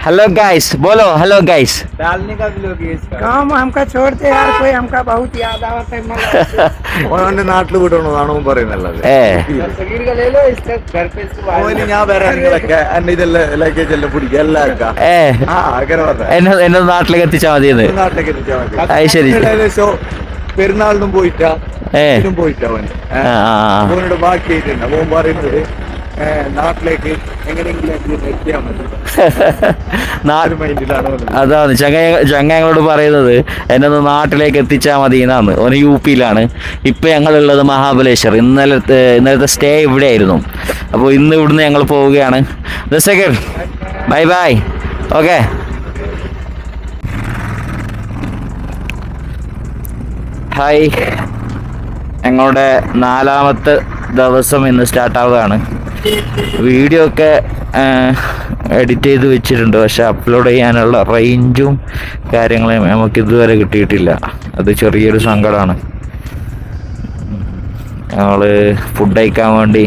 Hello guys, बोलो hello guys. डालने का भी लोग ये गाँव में हमका छोड़ते यार, कोई हमका बहुत याद आवत है ഓന്റെ നാട്ടിൽ വിടണമെന്നാണ് ഓൻ പറയുന്നുള്ളത്. सगीर का ले लो, इसका घर पे इसको ഓന് ഞാൻ വരാൻ നിങ്ങളൊക്കെ എന്നെ ഇതെല്ലാം ലഗേജ് എല്ലാം പിടിക്കുക എല്ലാം ആക്കാം. ആ അങ്ങനെ പറഞ്ഞ എന്നെ നാട്ടിലേക്ക് എത്തിച്ചാൽ മതിയെന്ന്. നാട്ടിലേക്ക് എത്തിച്ചാൽ മതി. അത് ശരി. ഏകദേശം പെരുന്നാളിനും പോയിട്ടാ ഇതിനും പോയിട്ടാ അവൻ അവനോട് ബാക്കിയായിട്ടുണ്ട്. അവൻ പറയുന്നത് നാട്ടിലേക്ക് എങ്ങനെയെങ്കിലും എത്തിയാൽ മതി. അതാണ് ചങ്ങങ്ങളോട് പറയുന്നത്, എന്നെ ഒന്ന് നാട്ടിലേക്ക് എത്തിച്ചാൽ മതി എന്നാണ്. ഓന് UP-യിലാണ്. ഇപ്പം ഞങ്ങളുള്ളത് മഹാബലേശ്വർ. ഇന്നലത്തെ സ്റ്റേ ഇവിടെ ആയിരുന്നു. അപ്പോൾ ഇന്ന് ഇവിടുന്ന് ഞങ്ങൾ പോവുകയാണ്. Bye bye. ഓക്കെ. ഹായ്, ഞങ്ങളുടെ 4ാമത്തെ ദിവസം ഇന്ന് സ്റ്റാർട്ടാവുകയാണ്. വീഡിയോ ഒക്കെ എഡിറ്റ് ചെയ്ത് വെച്ചിട്ടുണ്ട്, പക്ഷെ അപ്ലോഡ് ചെയ്യാനുള്ള റേഞ്ചും കാര്യങ്ങളും നമുക്ക് ഇതുവരെ കിട്ടിയിട്ടില്ല. അത് ചെറിയൊരു സങ്കടമാണ്. ഞങ്ങൾ ഫുഡ് കഴിക്കാൻ വേണ്ടി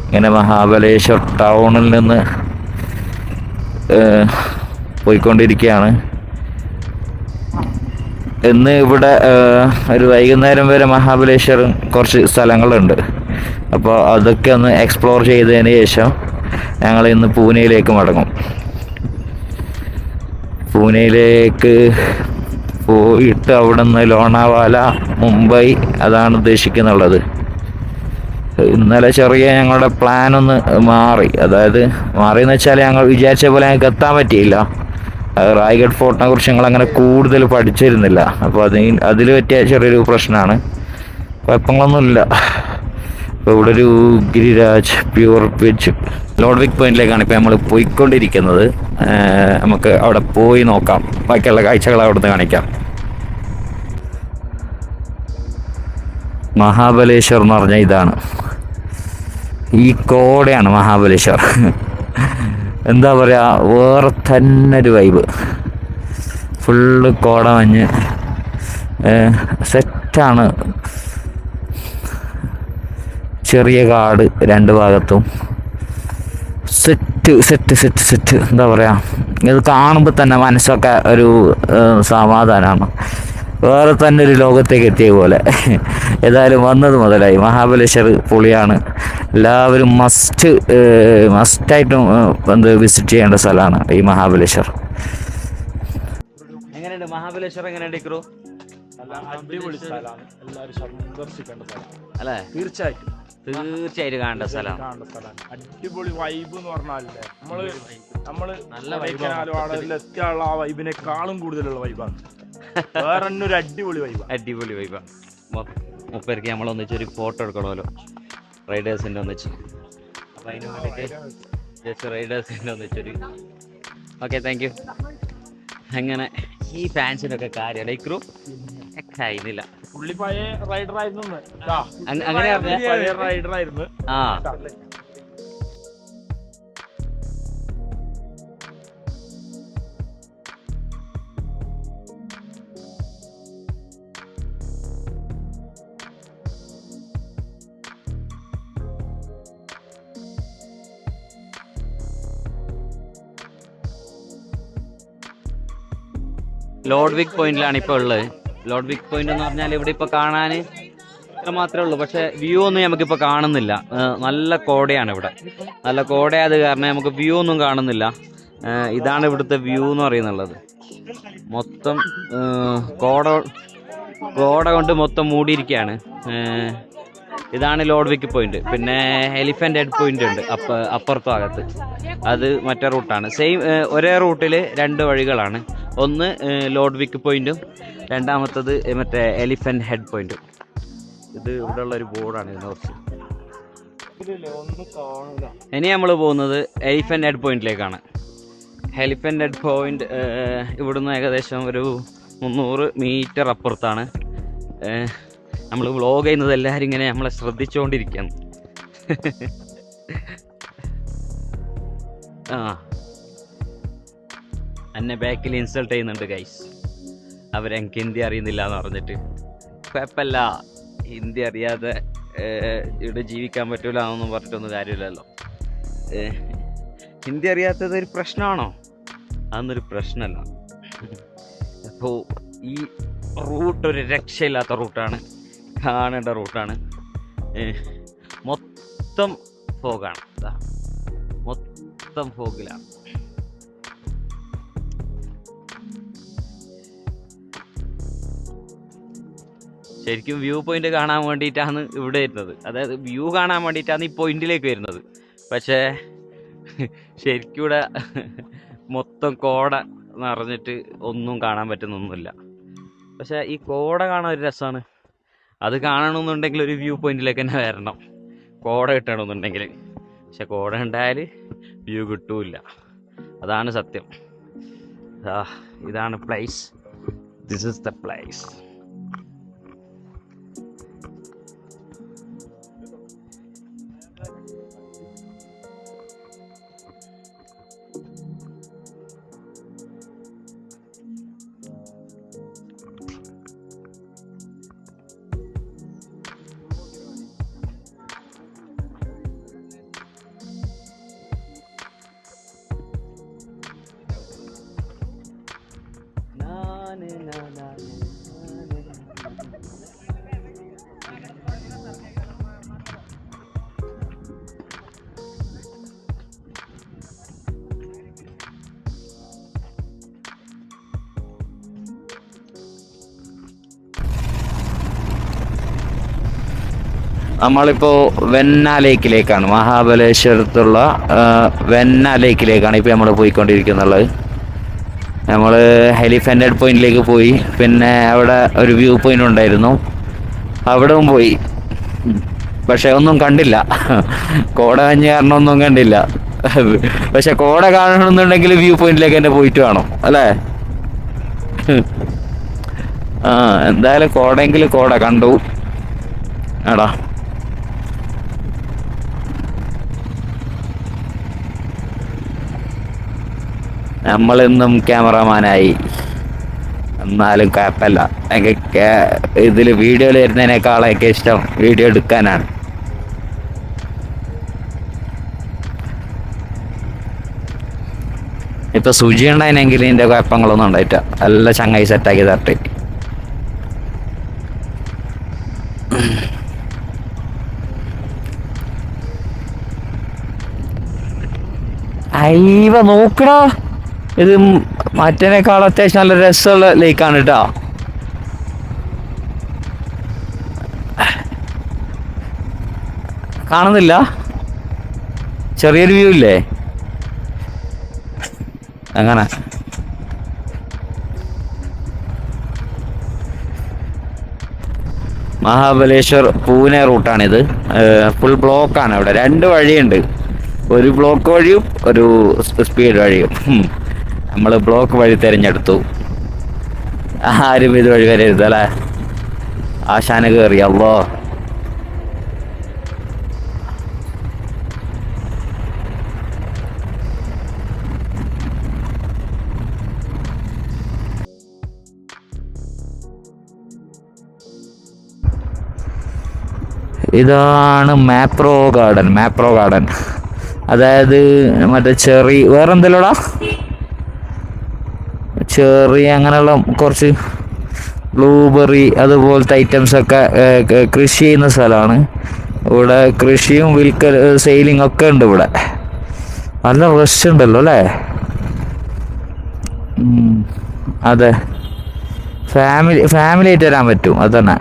ഇങ്ങനെ മഹാബലേശ്വർ ടൗണിൽ നിന്ന് പോയിക്കൊണ്ടിരിക്കുകയാണ്. ഇന്ന് ഇവിടെ ഒരു വൈകുന്നേരം വരെ മഹാബലേശ്വർ കുറച്ച് സ്ഥലങ്ങളുണ്ട്. അപ്പോൾ അതൊക്കെ ഒന്ന് എക്സ്പ്ലോർ ചെയ്തതിന് ശേഷം ഞങ്ങൾ ഇന്ന് പൂനെയിലേക്ക് മടങ്ങും. പൂനെയിലേക്ക് പോയിട്ട് അവിടെ നിന്ന് ലോണാവാല, മുംബൈ അതാണ് ഉദ്ദേശിക്കുന്നുള്ളത്. ഇന്നലെ ചെറിയ ഞങ്ങളുടെ പ്ലാൻ ഒന്ന് മാറി. അതായത് മാറിയെന്ന് വെച്ചാൽ ഞങ്ങൾ വിചാരിച്ച പോലെ ഞങ്ങൾക്ക് എത്താൻ പറ്റിയില്ല. റായ്ഗഡ് ഫോർട്ടിനെ കുറിച്ച് ഞങ്ങൾ അങ്ങനെ കൂടുതൽ പഠിച്ചിരുന്നില്ല. അപ്പോൾ അതിൽ പറ്റിയ ചെറിയൊരു പ്രശ്നമാണ്. കുഴപ്പങ്ങളൊന്നുമില്ല. ഇപ്പോൾ ഇവിടെ ഒരു ഗിരിരാജ് പ്യൂർ വെജ് ലോഡ്വിക് പോയിന്റിലേക്കാണ് ഇപ്പോൾ നമ്മൾ പോയിക്കൊണ്ടിരിക്കുന്നത്. നമുക്ക് അവിടെ പോയി നോക്കാം, ബാക്കിയുള്ള കാഴ്ചകൾ അവിടെ നിന്ന് കാണിക്കാം. മഹാബലേശ്വർ എന്ന് പറഞ്ഞാൽ ഇതാണ്, ഈ കോടയാണ് മഹാബലേശ്വർ. എന്താ പറയുക, വേറെ തന്നെ ഒരു വൈബ്. ഫുള്ള് കോട മഞ്ഞ് സെറ്റാണ്. ചെറിയ കാട് രണ്ട് ഭാഗത്തും. സെറ്റ് എന്താ പറയുക, ഇത് കാണുമ്പോൾ തന്നെ മനസ്സൊക്കെ ഒരു സമാധാനമാണ്. വേറെ തന്നെ ഒരു ലോകത്തേക്ക് എത്തിയ പോലെ. ഏതായാലും വന്നത് മുതലായി. മഹാബലേശ്വർ പൊളിയാണ്. എല്ലാവരും മസ്റ്റായിട്ടും വിസിറ്റ് ചെയ്യേണ്ട സ്ഥലമാണ് ഈ മഹാബലേശ്വർ. എങ്ങനെയുണ്ട് മഹാബലേശ്വർ? എങ്ങനെയുണ്ട് ഇക്രു? അടിപൊളി സ്ഥലമാണ്, എല്ലാവരും സന്ദർശിക്കേണ്ട സ്ഥലം അല്ലേ? തീർച്ചയായിട്ടും കാണേണ്ട സ്ഥലമാണ്. അടിപൊളി വൈബ് എന്ന് പറഞ്ഞാലേ നമ്മള് നല്ല എത്തിയുള്ള ആ വൈബിനെക്കാളും കൂടുതലുള്ള വൈബാണ്. വേറെ ഒരു അടിപൊളി വൈബാണ്. മുപ്പേർക്ക് നമ്മളൊന്നിച്ചൊരു ഫോട്ടോ എടുക്കണമല്ലോ, റൈഡേഴ്സിൻ്റെ ഒന്നിച്ച്. അപ്പം അതിന് വേണ്ടിയിട്ട് ജസ്റ്റ് റൈഡേഴ്സിൻ്റെ ഒന്നിച്ചൊരു ഓക്കെ, താങ്ക് യു. അങ്ങനെ ഈ ഫാൻസിനൊക്കെ കാര്യമല്ല ഇക്രു കഴിയുന്നില്ല. പുള്ളി പഴയ റൈഡർ ആയിരുന്നു. അങ്ങനെ പഴയ റൈഡർ ആയിരുന്നു. ആ ലോഡ്വിക് പോയിന്റിലാണ് ഇപ്പോൾ ഉള്ളത്. ലോഡ്വിക് പോയിന്റ് എന്ന് പറഞ്ഞാൽ ഇവിടെ ഇപ്പോൾ കാണാൻ ഇത്ര മാത്രമേ ഉള്ളൂ, പക്ഷെ വ്യൂ ഒന്നും നമുക്കിപ്പോൾ കാണുന്നില്ല. നല്ല കോടയാണ് ഇവിടെ. നല്ല കോടയായത് കാരണം നമുക്ക് വ്യൂ ഒന്നും കാണുന്നില്ല. ഇതാണ് ഇവിടുത്തെ വ്യൂ എന്ന് പറയുന്നുള്ളത്. മൊത്തം കോട കൊണ്ട് മൊത്തം മൂടിയിരിക്കുകയാണ്. ഇതാണ് ലോഡ്വിക് പോയിന്റ്. പിന്നെ എലിഫന്റ് ഹെഡ് പോയിന്റ് ഉണ്ട് അപ്പുറത്തെ ഭാഗത്ത്. അത് മറ്റേ റൂട്ടാണ്. ഒരേ റൂട്ടിൽ 2 വഴികളാണ്. ഒന്ന് ലോഡ്വിക് പോയിന്റും രണ്ടാമത്തത് മറ്റേ എലിഫന്റ് ഹെഡ് പോയിന്റും. ഇത് ഇവിടെ ഉള്ള ഒരു ബോർഡാണ് ഇതിനെ കുറിച്ച്. ഇനി നമ്മൾ പോകുന്നത് എലിഫന്റ് ഹെഡ് പോയിന്റിലേക്കാണ്. എലിഫന്റ് ഹെഡ് പോയിന്റ് ഇവിടുന്ന് ഏകദേശം ഒരു 300 മീറ്റർ അപ്പുറത്താണ്. നമ്മൾ വ്ളോഗ് ചെയ്യുന്നത് എല്ലാവരും ഇങ്ങനെ നമ്മളെ ശ്രദ്ധിച്ചുകൊണ്ടിരിക്കുകയാണ്. എന്നെ ബാക്കിൽ ഇൻസൾട്ട് ചെയ്യുന്നുണ്ട് ഗൈസ്. അവരെനിക്ക് ഹിന്ദി അറിയുന്നില്ല എന്ന് പറഞ്ഞിട്ട്. കുഴപ്പമില്ല, ഹിന്ദി അറിയാതെ ഇവിടെ ജീവിക്കാൻ പറ്റൂല എന്നൊന്നും പറഞ്ഞിട്ടൊന്നും കാര്യമില്ലല്ലോ. ഹിന്ദി അറിയാത്തത് ഒരു പ്രശ്നമാണോ? അതൊന്നൊരു പ്രശ്നമല്ല. അപ്പോൾ ഈ റൂട്ട് ഒരു രക്ഷയില്ലാത്ത റൂട്ടാണ്, കാണേണ്ട റൂട്ടാണ്. മൊത്തം ഫോഗാണ്, മൊത്തം ഫോഗിലാണ്. ശരിക്കും വ്യൂ പോയിന്റ് കാണാൻ വേണ്ടിയിട്ടാണ് ഇവിടെ വരുന്നത്, അതായത് വ്യൂ കാണാൻ വേണ്ടിയിട്ടാണ് ഈ പോയിന്റിലേക്ക് വരുന്നത്. പക്ഷേ ശരിക്കും ഇവിടെ മൊത്തം കോട നിറഞ്ഞിട്ട് ഒന്നും കാണാൻ പറ്റുന്നൊന്നുമില്ല. പക്ഷേ ഈ കോട കാണാൻ ഒരു രസമാണ്. അത് കാണണമെന്നുണ്ടെങ്കിൽ ഒരു വ്യൂ പോയിന്റിലേക്ക് തന്നെ വരണം, കോട കിട്ടണമെന്നുണ്ടെങ്കിൽ. പക്ഷെ കോട ഉണ്ടായാൽ വ്യൂ കിട്ടൂല, അതാണ് സത്യം. ഇതാണ് place, this is the place. നമ്മളിപ്പോൾ വെന്ന ലേക്കിലേക്കാണ്, മഹാബലേശ്വരത്തുള്ള വെന്ന ലേക്കിലേക്കാണ് ഇപ്പോൾ നമ്മൾ പോയിക്കൊണ്ടിരിക്കുന്നുള്ളത്. നമ്മൾ എലിഫൻ്റ് പോയിന്റിലേക്ക് പോയി, പിന്നെ അവിടെ ഒരു വ്യൂ പോയിന്റ് ഉണ്ടായിരുന്നു, അവിടെയും പോയി. പക്ഷെ ഒന്നും കണ്ടില്ല, കോട മഞ്ഞ് കാരണം ഒന്നും കണ്ടില്ല. പക്ഷെ കോട കാണണമെന്നുണ്ടെങ്കിൽ വ്യൂ പോയിന്റിലേക്ക് തന്നെ പോയിട്ട് വേണം അല്ലേ? എന്തായാലും കോടയെങ്കിലും കോട കണ്ടു എടാ. നമ്മളിന്നും ക്യാമറമാനായി, എന്നാലും കുഴപ്പമില്ല. എനിക്ക് ഇതിൽ വീഡിയോയിൽ വരുന്നതിനേക്കാളൊക്കെ ഇഷ്ടം വീഡിയോ എടുക്കാനാണ്. ഇപ്പൊ സുചി ഉണ്ടായിരുന്നെങ്കിൽ ഇതിന്റെ കുഴപ്പങ്ങളൊന്നും ഉണ്ടായിട്ട, നല്ല ചങ്ങായി സെറ്റാക്കി തട്ടി. അയ്യവ നോക്കടാ, ഇത് മറ്റേനേക്കാൾ അത്യാവശ്യം നല്ല രസമുള്ള ലേക്കാണ് കേട്ടോ. കാണുന്നില്ല, ചെറിയൊരു വ്യൂ ഇല്ലേ അങ്ങനെ. മഹാബലേശ്വർ പൂനെ റൂട്ടാണിത്. ഫുൾ ബ്ലോക്കാണ് അവിടെ, 2 വഴിയുണ്ട്, ഒരു ബ്ലോക്ക് വഴിയും ഒരു സ്പീഡ് വഴിയും. നമ്മൾ ബ്ലോക്ക് വഴി തിരഞ്ഞെടുത്തു. ആരും ഇത് വഴി വരരുത് അല്ലേ, ആശാന കയറിയല്ലോ. ഇതാണ് മാപ്രോ ഗാർഡൻ. അതായത് മറ്റേ ചെറി, വേറെ എന്തെല്ലോടാ, ചെറി അങ്ങനെയുള്ള കുറച്ച് ബ്ലൂബെറി അതുപോലത്തെ ഐറ്റംസ് ഒക്കെ കൃഷി ചെയ്യുന്ന സ്ഥലമാണ്. ഇവിടെ കൃഷിയും സെയിലിംഗ് ഒക്കെ ഉണ്ട്. ഇവിടെ നല്ല റഷ് ഉണ്ടല്ലോ അല്ലേ? അതെ, ഫാമിലി ആയിട്ട് വരാൻ പറ്റും, അത് തന്നെ.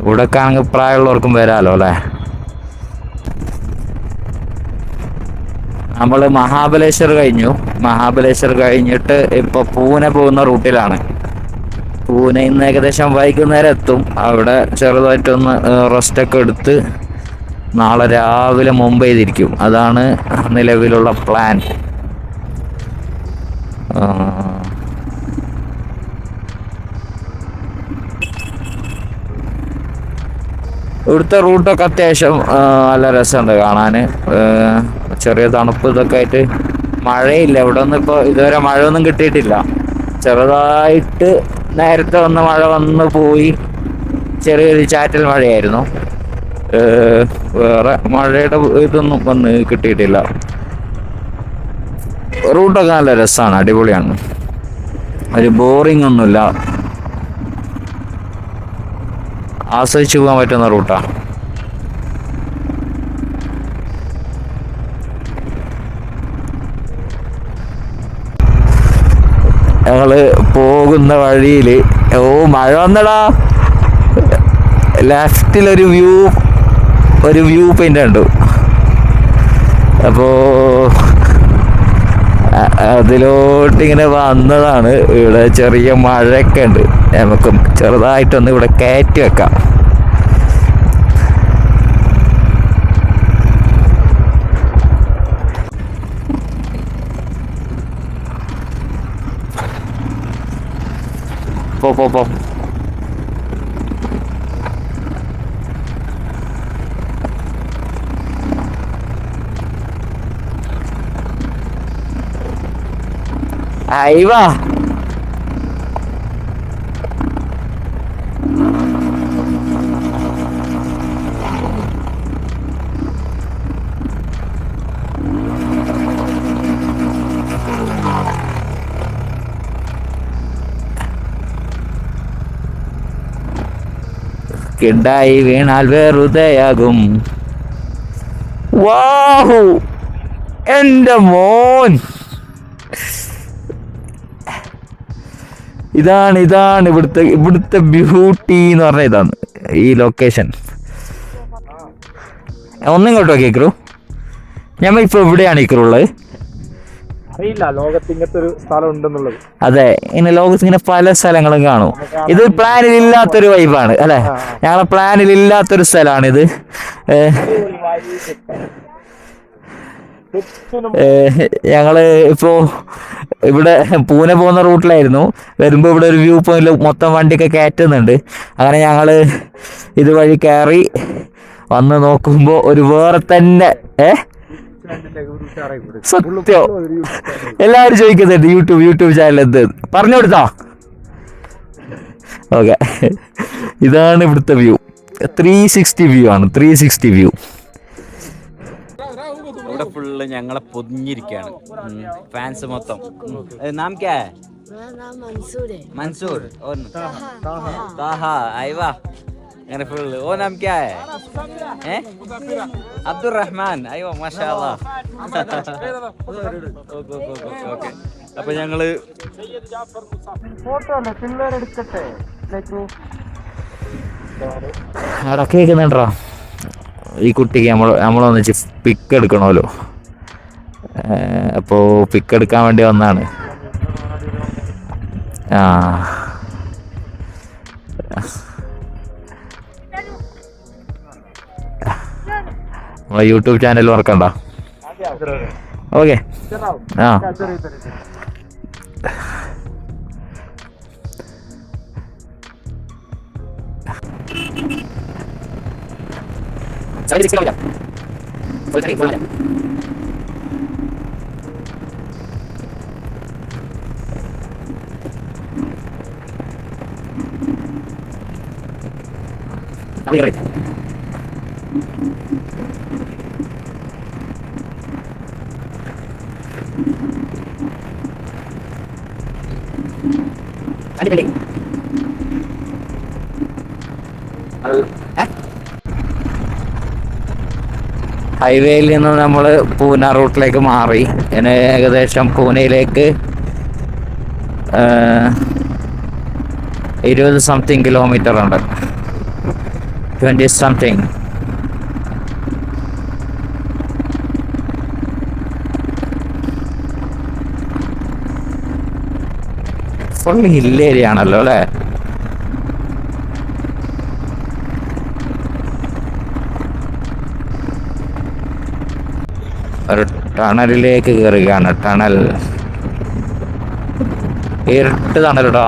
ഇവിടെയൊക്കെ ആണെങ്കിൽ പ്രായമുള്ളവർക്കും വരാമല്ലോ അല്ലേ? നമ്മൾ മഹാബലേശ്വർ കഴിഞ്ഞിട്ട് ഇപ്പോൾ പൂനെ പോകുന്ന റൂട്ടിലാണ്. പൂനെ ഇന്ന് ഏകദേശം വൈകുന്നേരം എത്തും. അവിടെ ചെറുതായിട്ടൊന്ന് റെസ്റ്റൊക്കെ എടുത്ത് നാളെ രാവിലെ മുംബൈ തിരിക്കും. അതാണ് നിലവിലുള്ള പ്ലാൻ. ഇവിടുത്തെ റൂട്ടൊക്കെ അത്യാവശ്യം നല്ല രസമുണ്ട് കാണാൻ. ചെറിയ തണുപ്പ് ഇതൊക്കെ ആയിട്ട്. മഴയില്ല ഇവിടെ ഒന്നും, ഇപ്പോൾ ഇതുവരെ മഴയൊന്നും കിട്ടിയിട്ടില്ല. ചെറുതായിട്ട് നേരത്തെ വന്ന മഴ വന്ന് പോയി, ചെറിയൊരു ചാറ്റൽ മഴയായിരുന്നു. വേറെ മഴയുടെ ഇതൊന്നും വന്ന് കിട്ടിയിട്ടില്ല. റൂട്ടൊക്കെ നല്ല രസമാണ്, അടിപൊളിയാണ്, ഒരു ബോറിംഗ് ഒന്നുമില്ല, ആസ്വദിച്ചു പോകാൻ പറ്റുന്ന റൂട്ടാണ്. ഞങ്ങള് പോകുന്ന വഴിയിൽ മഴ വന്നടാ. ലെഫ്റ്റിലൊരു വ്യൂ പോയിന്റ് കണ്ടു. അപ്പോ അതിലോട്ടിങ്ങനെ വന്നതാണ്. ഇവിടെ ചെറിയ മഴയൊക്കെ ഉണ്ട്, നമുക്ക് ചെറുതായിട്ടൊന്ന് ഇവിടെ കയറ്റി വെക്കാം. പോ അയവാ. കിണ്ടായി വീണാൽ വെറുതെയാകും. വാഹു എൻ്റെ മോൻ, ഇതാണ് ഇവിടുത്തെ ബ്യൂട്ടി എന്ന് പറഞ്ഞ ഇതാണ് ഈ ലൊക്കേഷൻ. ഒന്നിങ്ങോട്ടോ കേക്കറു, ഞമ്മ ഇപ്പൊ എവിടെയാണ് ഇക്കറുള്ളത്? അറിയില്ല ലോകത്ത് ഇങ്ങനത്തെ ഒരു സ്ഥലം ഉണ്ടെന്നുള്ളത്. അതെ, ഇങ്ങനെ ലോകത്ത് ഇങ്ങനെ പല സ്ഥലങ്ങളും കാണും. ഇത് പ്ലാനിൽ ഇല്ലാത്തൊരു വൈബാണ് അല്ലെ, ഞങ്ങളെ പ്ലാനിൽ ഇല്ലാത്തൊരു സ്ഥലമാണിത്. ഞങ്ങള് ഇപ്പോ ഇവിടെ പൂനെ പോകുന്ന റൂട്ടിലായിരുന്നു. വരുമ്പോ ഇവിടെ ഒരു വ്യൂ പോയിന്റിൽ മൊത്തം വണ്ടിയൊക്കെ കയറ്റുന്നുണ്ട്. അങ്ങനെ ഞങ്ങള് ഇതുവഴി കയറി വന്ന് നോക്കുമ്പോ ഒരു വേറെ തന്നെ സത്യം എല്ലാവരും ചോദിക്കുന്നുണ്ട് യൂട്യൂബ് ചാനൽ എന്ത് പറഞ്ഞു കൊടുത്താ. ഓക്കെ, ഇതാണ് ഇവിടുത്തെ വ്യൂ. 360 വ്യൂ ആണ്, 360 വ്യൂ. ഇവിടെ ഫുള്ള് ഞങ്ങളെ പൊതിഞ്ഞിരിക്കുകയാണ് ഫാൻസ് മൊത്തം. നാം ക്യാ ഹൈ? मंसूर और ताहा आइवा അങ്ങനെ ഫുള്ള്. ഓ നാം ക്യാ ഹൈ? അബ്ദുർ റഹ്മാൻ. അയ്യോ മാഷാഅല്ലാ. ഓക്കെ, അപ്പൊ ഞങ്ങള് അവിടെ കേൾക്കുന്നുണ്ടോ ഈ കുട്ടിക്ക്? നമ്മളൊന്നിച്ച് പിക്ക് എടുക്കണമല്ലോ, അപ്പോൾ പിക്ക് എടുക്കാൻ വേണ്ടി വന്നാണ്. നമ്മളെ യൂട്യൂബ് ചാനൽ മറക്കണ്ട. ഓക്കെ, ഹൈവേയിൽ നിന്ന് നമ്മൾ പൂന റൂട്ടിലേക്ക് മാറി. ഇനി ഏകദേശം പൂനെയിലേക്ക് 20 സംതിങ് കിലോമീറ്റർ ഉണ്ട്, 20 സംതിങ്. ഫുൾ ഹിൽ ഏരിയ ആണല്ലോ അല്ലേ? ഒരു ടണലിലേക്ക് കയറുകയാണ്. ടണൽ, ഇരുട്ട് ടണൽ കേട്ടോ.